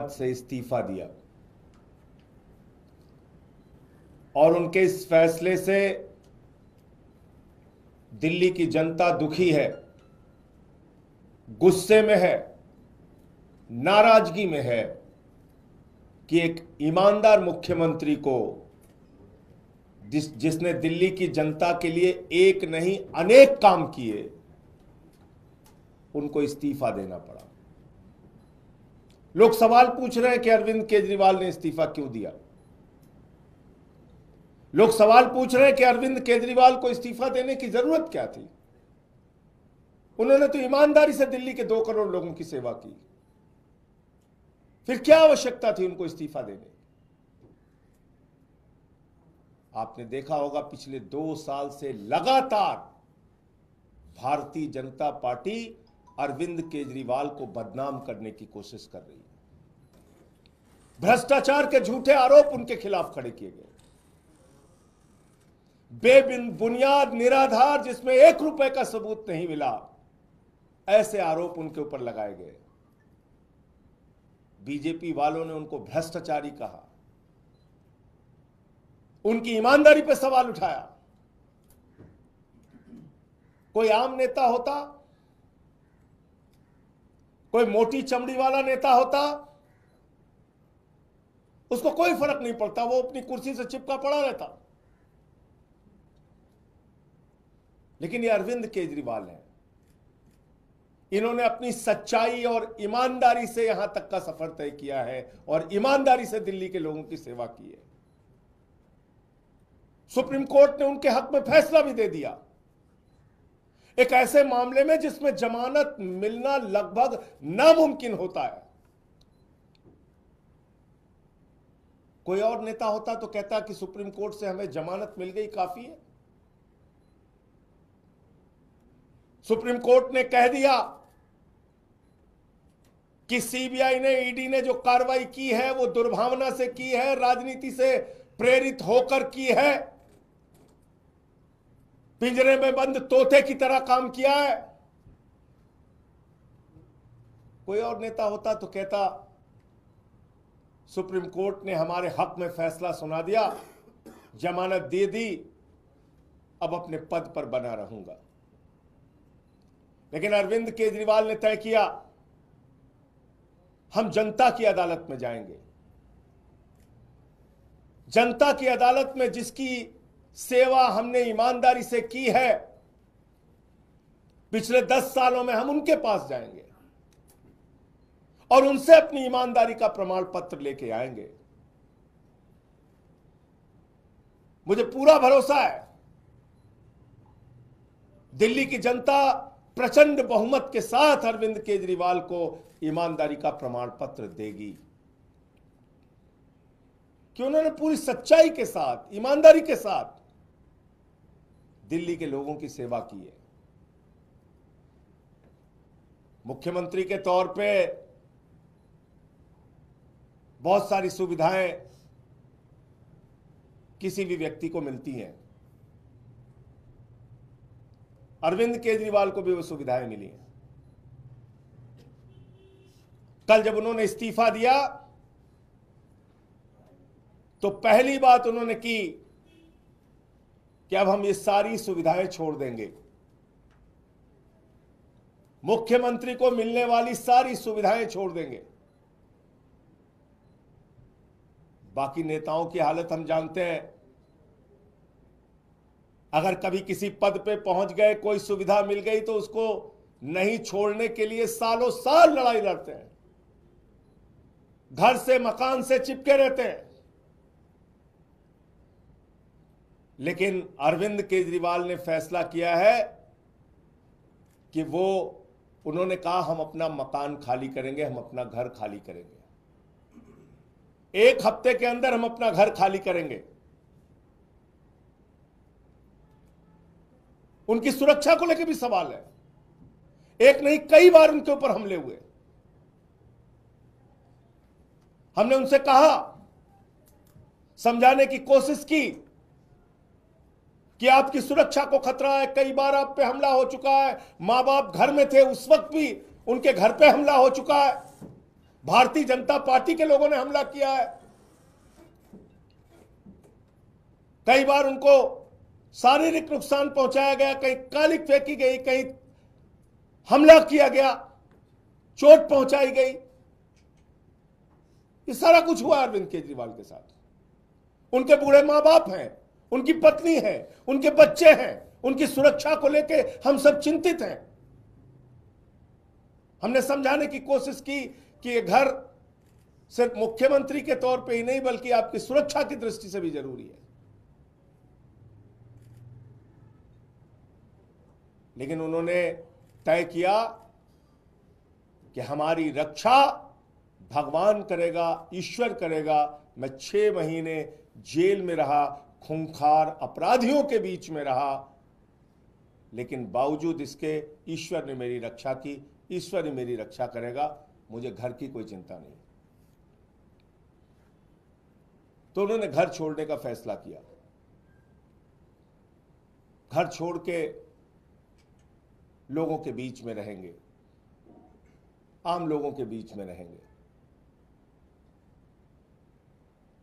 से इस्तीफा दिया और उनके इस फैसले से दिल्ली की जनता दुखी है, गुस्से में है, नाराजगी में है कि एक ईमानदार मुख्यमंत्री को जिसने दिल्ली की जनता के लिए एक नहीं अनेक काम किए, उनको इस्तीफा देना पड़ा। लोग सवाल पूछ रहे हैं कि अरविंद केजरीवाल ने इस्तीफा क्यों दिया। लोग सवाल पूछ रहे हैं कि अरविंद केजरीवाल को इस्तीफा देने की जरूरत क्या थी। उन्होंने तो ईमानदारी से दिल्ली के 2 करोड़ लोगों की सेवा की, फिर क्या आवश्यकता थी उनको इस्तीफा देने की। आपने देखा होगा पिछले 2 साल से लगातार भारतीय जनता पार्टी अरविंद केजरीवाल को बदनाम करने की कोशिश कर रही है। भ्रष्टाचार के झूठे आरोप उनके खिलाफ खड़े किए गए, बेबुनियाद निराधार जिसमें 1 रुपए का सबूत नहीं मिला, ऐसे आरोप उनके ऊपर लगाए गए। बीजेपी वालों ने उनको भ्रष्टाचारी कहा, उनकी ईमानदारी पर सवाल उठाया। कोई आम नेता होता, कोई मोटी चमड़ी वाला नेता होता, उसको कोई फर्क नहीं पड़ता, वो अपनी कुर्सी से चिपका पड़ा रहता। लेकिन ये अरविंद केजरीवाल है, इन्होंने अपनी सच्चाई और ईमानदारी से यहां तक का सफर तय किया है और ईमानदारी से दिल्ली के लोगों की सेवा की है। सुप्रीम कोर्ट ने उनके हक में फैसला भी दे दिया, एक ऐसे मामले में जिसमें जमानत मिलना लगभग नामुमकिन होता है। कोई और नेता होता तो कहता कि सुप्रीम कोर्ट से हमें जमानत मिल गई, काफी है। सुप्रीम कोर्ट ने कह दिया कि सीबीआई ने, ईडी ने जो कार्रवाई की है वो दुर्भावना से की है, राजनीति से प्रेरित होकर की है, पिंजरे में बंद तोते की तरह काम किया है। कोई और नेता होता तो कहता सुप्रीम कोर्ट ने हमारे हक में फैसला सुना दिया, जमानत दे दी, अब अपने पद पर बना रहूंगा। लेकिन अरविंद केजरीवाल ने तय किया हम जनता की अदालत में जाएंगे। जनता की अदालत में जिसकी सेवा हमने ईमानदारी से की है, पिछले 10 सालों में हम उनके पास जाएंगे और उनसे अपनी ईमानदारी का प्रमाण पत्र लेके आएंगे। मुझे पूरा भरोसा है दिल्ली की जनता प्रचंड बहुमत के साथ अरविंद केजरीवाल को ईमानदारी का प्रमाण पत्र देगी, कि उन्होंने पूरी सच्चाई के साथ, ईमानदारी के साथ दिल्ली के लोगों की सेवा की है। मुख्यमंत्री के तौर पे बहुत सारी सुविधाएं किसी भी व्यक्ति को मिलती हैं, अरविंद केजरीवाल को भी वो सुविधाएं मिली हैं। कल जब उन्होंने इस्तीफा दिया तो पहली बात उन्होंने की कि अब हम ये सारी सुविधाएं छोड़ देंगे, मुख्यमंत्री को मिलने वाली सारी सुविधाएं छोड़ देंगे। बाकी नेताओं की हालत हम जानते हैं, अगर कभी किसी पद पे पहुंच गए, कोई सुविधा मिल गई तो उसको नहीं छोड़ने के लिए सालों साल लड़ाई लड़ते हैं, घर से मकान से चिपके रहते हैं। लेकिन अरविंद केजरीवाल ने फैसला किया है कि उन्होंने कहा हम अपना मकान खाली करेंगे, हम अपना घर खाली करेंगे, 1 हफ्ते के अंदर हम अपना घर खाली करेंगे। उनकी सुरक्षा को लेकर भी सवाल है, एक नहीं कई बार उनके ऊपर हमले हुए। हमने उनसे कहा, समझाने की कोशिश की कि आपकी सुरक्षा को खतरा है, कई बार आप पे हमला हो चुका है, मां बाप घर में थे उस वक्त भी उनके घर पे हमला हो चुका है। भारतीय जनता पार्टी के लोगों ने हमला किया है। कई बार उनको शारीरिक नुकसान पहुंचाया गया, कहीं कालिक फेंकी गई, कहीं हमला किया गया, चोट पहुंचाई गई। ये सारा कुछ हुआ अरविंद केजरीवाल के साथ। उनके बूढ़े मां बाप हैं, उनकी पत्नी है, उनके बच्चे हैं, उनकी सुरक्षा को लेके हम सब चिंतित हैं। हमने समझाने की कोशिश की कि ये घर सिर्फ मुख्यमंत्री के तौर पे ही नहीं बल्कि आपकी सुरक्षा की दृष्टि से भी जरूरी है। लेकिन उन्होंने तय किया कि हमारी रक्षा भगवान करेगा, ईश्वर करेगा। मैं 6 महीने जेल में रहा, खूंखार अपराधियों के बीच में रहा, लेकिन बावजूद इसके ईश्वर ने मेरी रक्षा की, ईश्वर ही मेरी रक्षा करेगा, मुझे घर की कोई चिंता नहीं। तो उन्होंने घर छोड़ने का फैसला किया। घर छोड़ के लोगों के बीच में रहेंगे, आम लोगों के बीच में रहेंगे।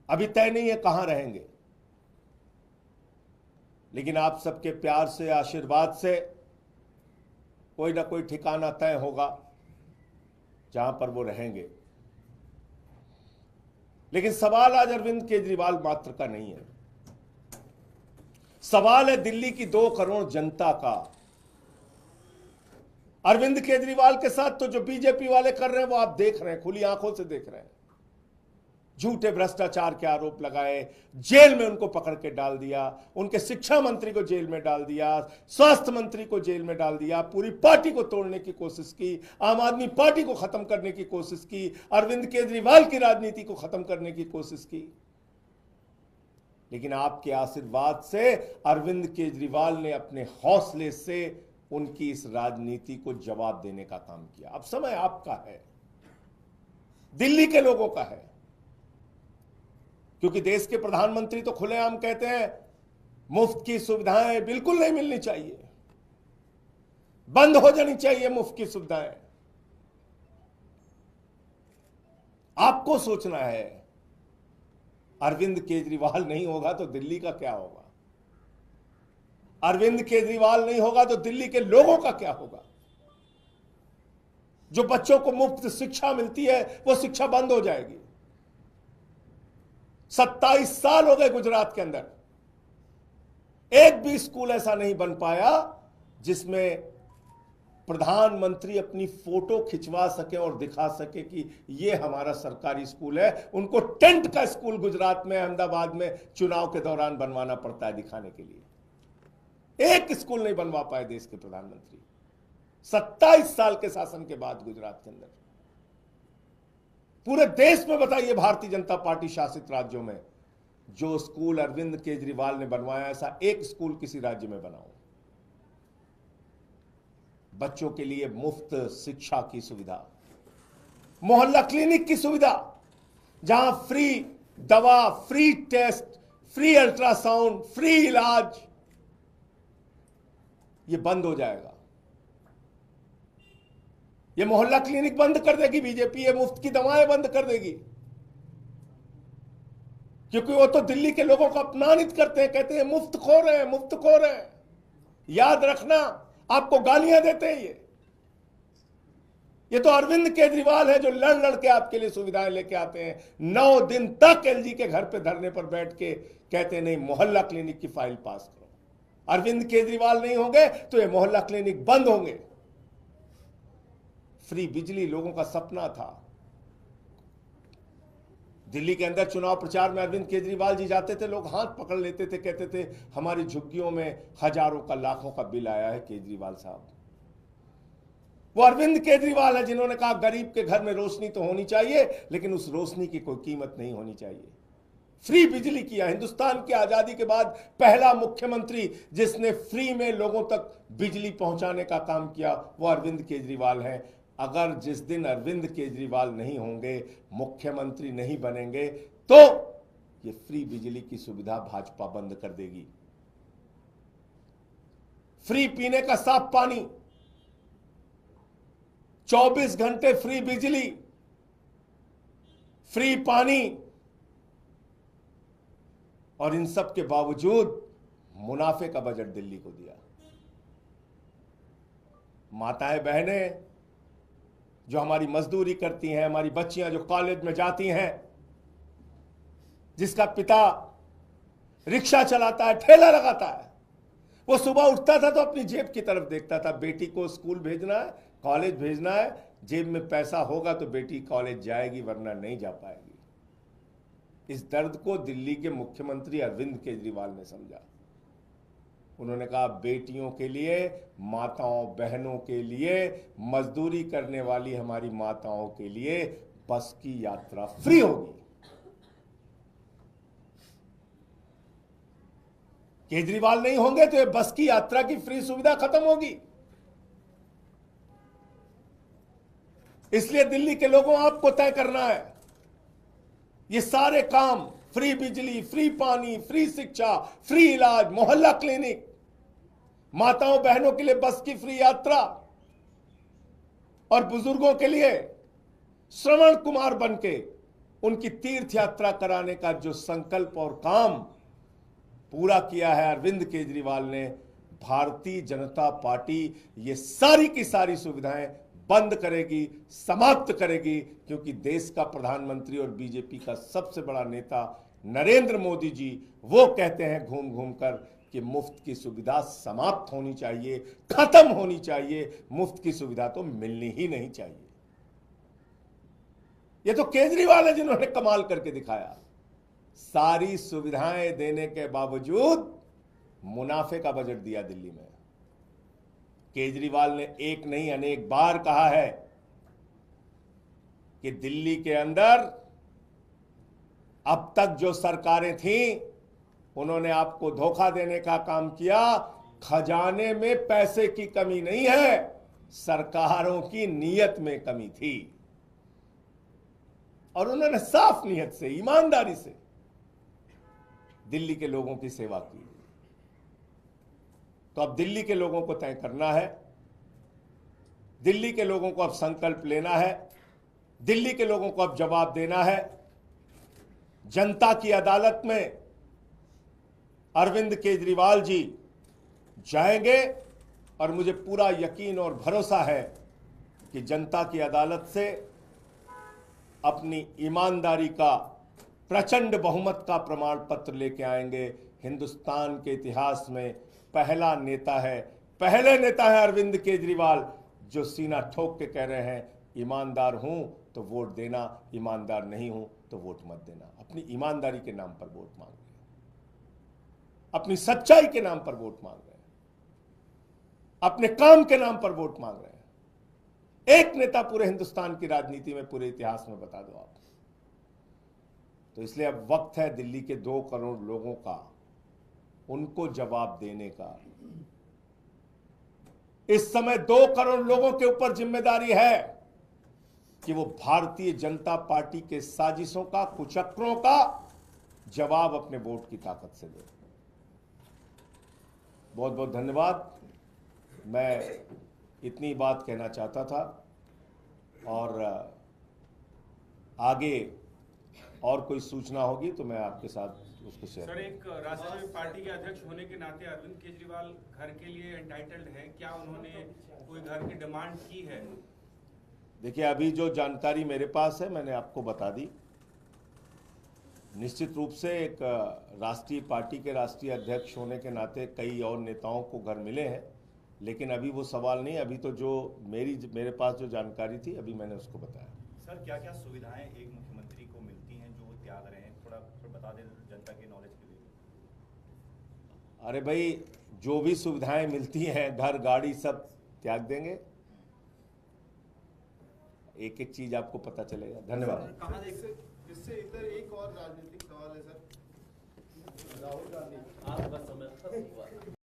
अभी तय नहीं है कहां रहेंगे, लेकिन आप सबके प्यार से, आशीर्वाद से कोई ना कोई ठिकाना तय होगा जहां पर वो रहेंगे। लेकिन सवाल आज अरविंद केजरीवाल मात्र का नहीं है, सवाल है दिल्ली की 2 करोड़ जनता का। अरविंद केजरीवाल के साथ तो जो बीजेपी वाले कर रहे हैं वो आप देख रहे हैं, खुली आंखों से देख रहे हैं। झूठे भ्रष्टाचार के आरोप लगाए, जेल में उनको पकड़ के डाल दिया, उनके शिक्षा मंत्री को जेल में डाल दिया, स्वास्थ्य मंत्री को जेल में डाल दिया, पूरी पार्टी को तोड़ने की कोशिश की, आम आदमी पार्टी को खत्म करने की कोशिश की, अरविंद केजरीवाल की राजनीति को खत्म करने की कोशिश की। लेकिन आपके आशीर्वाद से अरविंद केजरीवाल ने अपने हौसले से उनकी इस राजनीति को जवाब देने का काम किया। अब समय आपका है, दिल्ली के लोगों का है, क्योंकि देश के प्रधानमंत्री तो खुलेआम कहते हैं मुफ्त की सुविधाएं बिल्कुल नहीं मिलनी चाहिए, बंद हो जानी चाहिए मुफ्त की सुविधाएं। आपको सोचना है, अरविंद केजरीवाल नहीं होगा तो दिल्ली का क्या होगा, अरविंद केजरीवाल नहीं होगा तो दिल्ली के लोगों का क्या होगा। जो बच्चों को मुफ्त शिक्षा मिलती है वो शिक्षा बंद हो जाएगी। 27 साल हो गए गुजरात के अंदर, एक भी स्कूल ऐसा नहीं बन पाया जिसमें प्रधानमंत्री अपनी फोटो खिंचवा सके और दिखा सके कि यह हमारा सरकारी स्कूल है। उनको टेंट का स्कूल गुजरात में, अहमदाबाद में चुनाव के दौरान बनवाना पड़ता है दिखाने के लिए। एक स्कूल नहीं बनवा पाए देश के प्रधानमंत्री 27 साल के शासन के बाद गुजरात के अंदर। पूरे देश में बताइए, भारतीय जनता पार्टी शासित राज्यों में जो स्कूल अरविंद केजरीवाल ने बनवाया, ऐसा एक स्कूल किसी राज्य में बनाओ। बच्चों के लिए मुफ्त शिक्षा की सुविधा, मोहल्ला क्लिनिक की सुविधा, जहां फ्री दवा, free test, free ultrasound, free इलाज, ये बंद हो जाएगा। ये मोहल्ला क्लिनिक बंद कर देगी बीजेपी, ये मुफ्त की दवाएं बंद कर देगी, क्योंकि वो तो दिल्ली के लोगों को अपमानित करते हैं, कहते हैं मुफ्त खोर हैं, मुफ्त खोर हैं। याद रखना, आपको गालियां देते हैं ये तो अरविंद केजरीवाल है जो लड़ लड़ के आपके लिए सुविधाएं लेके आते हैं। 9 दिन तक एलजी के घर पे धरने पर बैठ के कहते हैं नहीं, मोहल्ला क्लिनिक की फाइल पास करो। अरविंद केजरीवाल नहीं होंगे तो ये मोहल्ला क्लिनिक बंद होंगे। फ्री बिजली लोगों का सपना था। दिल्ली के अंदर चुनाव प्रचार में अरविंद केजरीवाल जी जाते थे, लोग हाथ पकड़ लेते थे, कहते थे हमारी झुग्गियों में हजारों का, लाखों का बिल आया है केजरीवाल साहब। वो अरविंद केजरीवाल है जिन्होंने कहा गरीब के घर में रोशनी तो होनी चाहिए, लेकिन उस रोशनी की कोई कीमत नहीं होनी चाहिए। फ्री बिजली किया। हिंदुस्तान की आजादी के बाद पहला मुख्यमंत्री जिसने फ्री में लोगों तक बिजली पहुंचाने का काम किया वो अरविंद केजरीवाल है। अगर जिस दिन अरविंद केजरीवाल नहीं होंगे, मुख्यमंत्री नहीं बनेंगे, तो ये फ्री बिजली की सुविधा भाजपा बंद कर देगी। फ्री पीने का साफ पानी, 24 घंटे फ्री बिजली, फ्री पानी, और इन सब के बावजूद मुनाफे का बजट दिल्ली को दिया। माताएं बहनें जो हमारी मजदूरी करती हैं, हमारी बच्चियां जो कॉलेज में जाती हैं, जिसका पिता रिक्शा चलाता है, ठेला लगाता है, वो सुबह उठता था तो अपनी जेब की तरफ देखता था। बेटी को स्कूल भेजना है, कॉलेज भेजना है, जेब में पैसा होगा तो बेटी कॉलेज जाएगी, वरना नहीं जा पाएगी। इस दर्द को दिल्ली के मुख्यमंत्री अरविंद केजरीवाल ने समझा। उन्होंने कहा बेटियों के लिए, माताओं बहनों के लिए, मजदूरी करने वाली हमारी माताओं के लिए बस की यात्रा फ्री होगी। केजरीवाल नहीं होंगे तो ये बस की यात्रा की फ्री सुविधा खत्म होगी। इसलिए दिल्ली के लोगों आपको तय करना है, ये सारे काम, फ्री बिजली, फ्री पानी, फ्री शिक्षा, फ्री इलाज, मोहल्ला क्लिनिक, माताओं बहनों के लिए बस की फ्री यात्रा, और बुजुर्गों के लिए श्रवण कुमार बनके उनकी तीर्थ यात्रा कराने का जो संकल्प और काम पूरा किया है अरविंद केजरीवाल ने, भारतीय जनता पार्टी ये सारी की सारी सुविधाएं बंद करेगी, समाप्त करेगी, क्योंकि देश का प्रधानमंत्री और बीजेपी का सबसे बड़ा नेता नरेंद्र मोदी जी वो कहते हैं घूम घूम कर कि मुफ्त की सुविधा समाप्त होनी चाहिए, खत्म होनी चाहिए, मुफ्त की सुविधा तो मिलनी ही नहीं चाहिए। ये तो केजरीवाल है जिन्होंने कमाल करके दिखाया। सारी सुविधाएं देने के बावजूद मुनाफे का बजट दिया दिल्ली में। केजरीवाल ने एक नहीं अनेक बार कहा है कि दिल्ली के अंदर अब तक जो सरकारें थीं उन्होंने आपको धोखा देने का काम किया। खजाने में पैसे की कमी नहीं है, सरकारों की नीयत में कमी थी, और उन्होंने साफ नीयत से, ईमानदारी से दिल्ली के लोगों की सेवा की। तो अब दिल्ली के लोगों को तय करना है, दिल्ली के लोगों को अब संकल्प लेना है, दिल्ली के लोगों को अब जवाब देना है। जनता की अदालत में अरविंद केजरीवाल जी जाएंगे, और मुझे पूरा यकीन और भरोसा है कि जनता की अदालत से अपनी ईमानदारी का प्रचंड बहुमत का प्रमाण पत्र लेके आएंगे। हिंदुस्तान के इतिहास में पहला नेता है, पहले नेता है अरविंद केजरीवाल जो सीना ठोक के कह रहे हैं ईमानदार हूं तो वोट देना, ईमानदार नहीं हूं तो वोट मत देना। अपनी ईमानदारी के नाम पर वोट मांग रहे हैं, अपनी सच्चाई के नाम पर वोट मांग रहे हैं, अपने काम के नाम पर वोट मांग रहे हैं। एक नेता पूरे हिंदुस्तान की राजनीति में, पूरे इतिहास में बता दो आप। तो इसलिए अब वक्त है दिल्ली के 2 करोड़ लोगों का, उनको जवाब देने का। इस समय 2 करोड़ लोगों के ऊपर जिम्मेदारी है कि वो भारतीय जनता पार्टी के साजिशों का, कुचक्रों का जवाब अपने वोट की ताकत से दे। बहुत बहुत धन्यवाद। मैं इतनी बात कहना चाहता था, और आगे और कोई सूचना होगी तो मैं आपके साथ उसको शेयर। सर, एक राष्ट्रीय पार्टी के अध्यक्ष होने के नाते अरविंद केजरीवाल घर के लिए एंटाइटल्ड हैं, क्या उन्होंने कोई घर की डिमांड की है? देखिए, अभी जो जानकारी मेरे पास है मैंने आपको बता दी। निश्चित रूप से एक राष्ट्रीय पार्टी के राष्ट्रीय अध्यक्ष होने के नाते कई और नेताओं को घर मिले हैं, लेकिन अभी वो सवाल नहीं। अभी तो जो मेरे पास जो जानकारी थी अभी मैंने उसको बताया। सर, क्या क्या सुविधाएं एक मुख्यमंत्री को मिलती हैं जो वो त्याग रहे हैं, थोड़ा बता दें जनता के नॉलेज के लिए। अरे भाई, जो भी सुविधाएं मिलती हैं, घर गाड़ी सब त्याग देंगे, एक एक चीज आपको पता चलेगा। धन्यवाद। इससे इधर एक और राजनीतिक सवाल है सर, राहुल गांधी